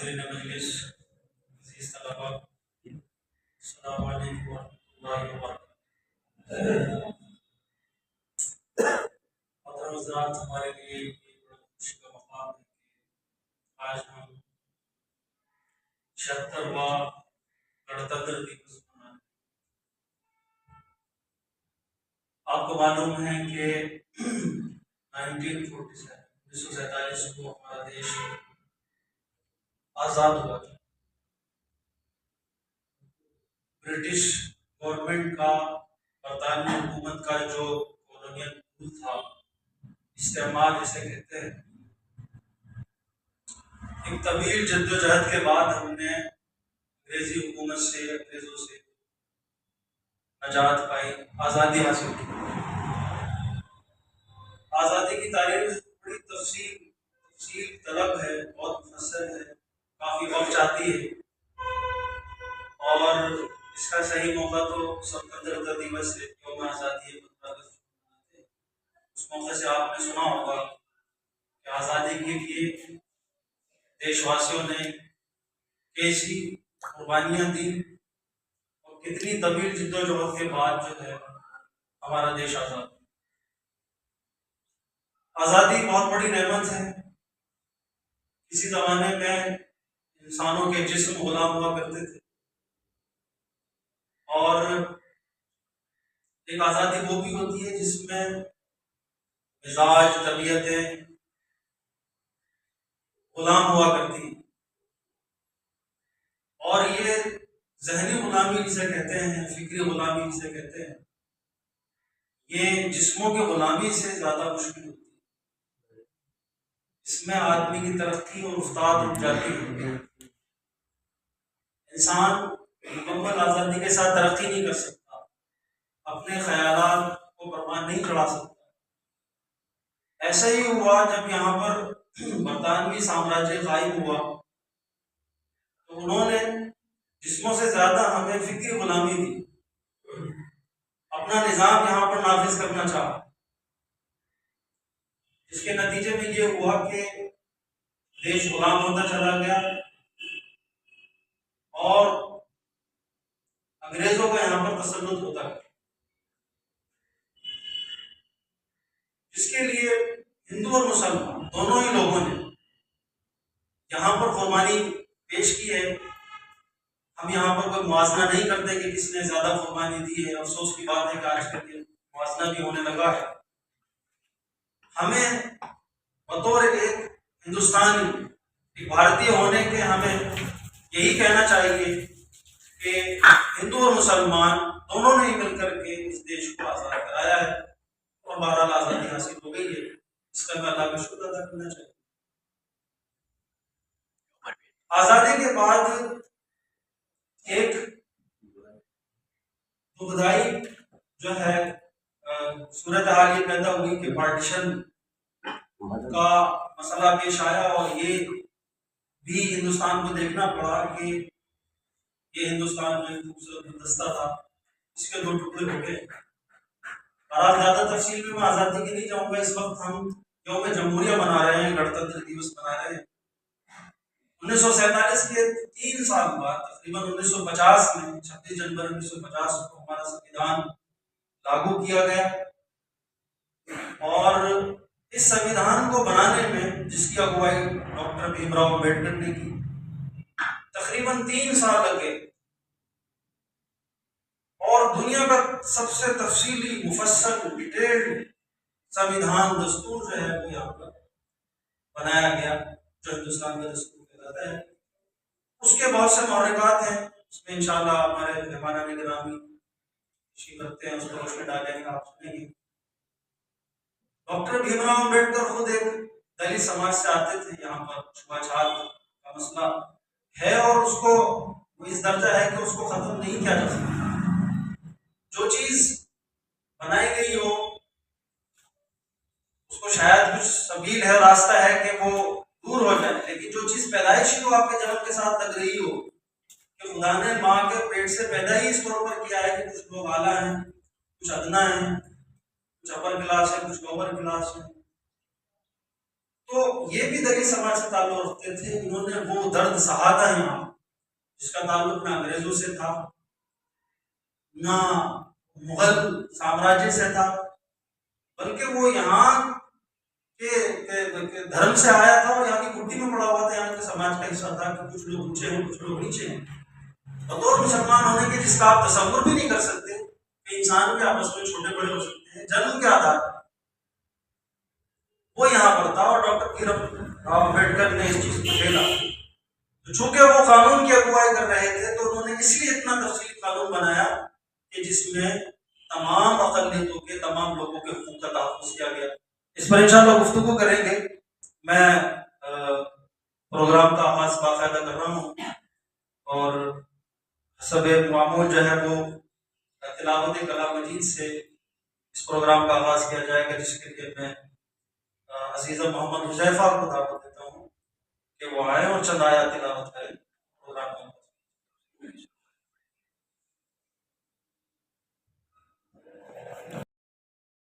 حاضرین مجلس، عزیز طلباء، السلام علیکم ورحمۃ اللہ وبرکاتہ۔ محترم حضرات، ہمارے لیے یہ بڑا خوشی کا مقام ہے کہ آج ہم 76واں گنتنتر دیوس منا رہے ہیں۔ آپ کو معلوم ہے کہ 1947 کو ہمارا دیش آزاد ہوا تھا۔ برٹش گورنمنٹ کا، برطانوی حکومت کا جو کالونیل رول تھا، استعمال جسے کہتے ہیں، ایک طویل جدوجہد کے بعد ہم نے انگریزی حکومت سے، انگریزوں سے نجات پائی، آزادی حاصل کی۔ آزادی کی تاریخ بڑی تفصیل طلب ہے، بہت مفصل ہے، کافی وقت چاہتی ہے، اور اس کا صحیح موقع تو گنتنتر دیوس ہے، یوم آزادی ہے، 15 اگست کو مناتے ہیں۔ اس موقع سے آپ نے سنا ہوگا کہ آزادی کے لیے دیش واسیوں نے کیسی قربانیاں دی اور کتنی طویل جدوجہد کے بعد جو ہے ہمارا دیش آزاد۔ آزادی بہت بڑی نعمت ہے۔ کسی زمانے میں انسانوں کے جسم غلام ہوا کرتے تھے، اور ایک آزادی وہ بھی ہوتی ہے جس میں مزاج، طبیعتیں غلام ہوا کرتی ہیں، اور یہ ذہنی غلامی جسے کہتے ہیں، فکری غلامی جسے کہتے ہیں، یہ جسموں کی غلامی سے زیادہ مشکل ہوتی ہے۔ اس میں آدمی کی ترقی اور رفتار رک جاتی ہے۔ انسان مکمل آزادی کے ساتھ ترقی نہیں کر سکتا، اپنے خیالات کو پروان نہیں چڑھا سکتا۔ ایسا ہی ہوا جب یہاں پر برطانوی سامراجیہ قائم ہوا، تو انہوں نے جسموں سے زیادہ ہمیں فکری غلامی دی، اپنا نظام یہاں پر نافذ کرنا چاہا، جس کے نتیجے میں یہ ہوا کہ دیش غلام ہوتا چلا گیا، اور انگریزوں کا یہاں پر تسلط ہوتا گیا، جس کے لیے ہندو اور مسلمان دونوں ہی لوگوں نے یہاں پر قربانی پیش کی ہے۔ ہم یہاں پر کوئی موازنہ نہیں کرتے کہ کس نے زیادہ قربانی دی ہے۔ افسوس کی بات ہے کہ آج کل یہ موازنہ بھی ہونے لگا ہے۔ ہمیں بطور ایک ہندوستانی، ایک بھارتی ہونے کے، ہمیں یہی کہنا چاہیے کہ ہندو اور مسلمان دونوں نے مل کر کے اس دیش کو آزاد کرایا ہے، اور بہرحال آزادی حاصل ہو گئی ہے۔ اس کا میں اللہ کا شکر ادا کرنا چاہیے۔ آزادی کے بعد ایک دکھدائی جو ہے صورتحال یہ پیدا ہوئی کہ پارٹیشن کا مسئلہ پیش آیا، اور یہ بھی ہندوستان کو دیکھنا پڑا کہ یہ ہندوستان جو ایک خوبصورت گلدستہ تھا، اس کے 2 ٹکڑے ہو گئے۔ اور زیادہ تفصیل میں آزادی کی نہیں جاؤں گا۔ اس وقت ہم یوم جمہوریہ منا رہے ہیں، گنتنتر دیوس منا رہے ہیں۔ 1947 کے 3 سال بعد، تقریباً 1950 میں 26 جنوری 1950 کو ہمارا سنویدھان لاگو کیا گیا، اور اس سنویدھان کو بنانے میں جس کی اگوائی ڈاکٹر بھیم راؤ امبیڈکر نے کی، تقریباً 3 سال لگے، اور دنیا کا سب سے تفصیلی، مفصل، ڈیٹیلڈ سنویدھان، دستور جو ہے وہ یہاں پر بنایا گیا، جو ہندوستان کا دستور کہلاتا ہے۔ اس کے بہت سے محرکات ہیں، اس میں انشاءاللہ ہمارے مہمان گرامی تشریف رکھتے ہیں، اس پر روشنی ڈالیں گے، آپ سنیں گے۔ ڈاکٹر بھیم راؤ امبیڈکر خود ایک دلت سماج سے آتے تھے۔ یہاں پر چھوت چھات کا مسئلہ ہے، اور اس کو وہ اس درجہ ہے کہ اس کو ختم نہیں کیا جا سکتا۔ جو چیز بنائی گئی ہو، اس کو شاید کچھ سبیل ہے، راستہ ہے کہ وہ دور ہو جائے، لیکن جو چیز پیدائشی کو آپ کے جنم کے ساتھ لگ رہی ہو، کہ خدا نے ماں کے پیٹ سے پیدا ہی اس طور پر کیا ہے کہ کچھ لوگ اعلیٰ ہیں، کچھ ادنا ہیں، کچھ اپر کلاس ہے، کچھ لوور کلاس ہے، تو یہ بھی دلت سماج سے تعلق رکھتے تھے. انہوں نے وہ درد سہا تھا یہاں جس کا تعلق نہ انگریزوں سے تھا نہ مغل سامراجیہ سے تھا، بلکہ وہ یہاں کے دھرم سے آیا تھا اور یہاں کی گھٹی میں پڑا ہوا تھا. یہاں کے سماج کا حصہ تھا کہ کچھ لوگ اونچے ہیں کچھ لوگ نیچے ہیں. بطور مسلمان ہونے کے جس کا آپ تصور بھی نہیں کر سکتے کہ انسان بھی آپس میں چھوٹے بڑے ہو سکتے ہیں، جنم کے آدھار پر، وہ یہاں پر تھا. اور ڈاکٹر بھیم راؤ امبیڈکر نے اس چیز کو کھیلا. تو چونکہ وہ قانون کی اگوائی کر رہے تھے تو انہوں نے اس لیے اتنا تفصیلی قانون بنایا کہ جس میں تمام اقلیتوں کے تمام لوگوں کے حقوق کا تحفظ کیا گیا. اس پر انشاءاللہ گفتگو کریں گے. میں پروگرام کا آغاز باقاعدہ کر رہا ہوں اور حسب معمول جو ہے وہ تلاوت کلام مجید سے اس پروگرام کا آغاز کیا جائے گا، جس کے لیے میں عزیزہ محمد حذیفہ کو دعوت دیتا ہوں کہ وہ آئے اور چند آیات تلاوت کریں.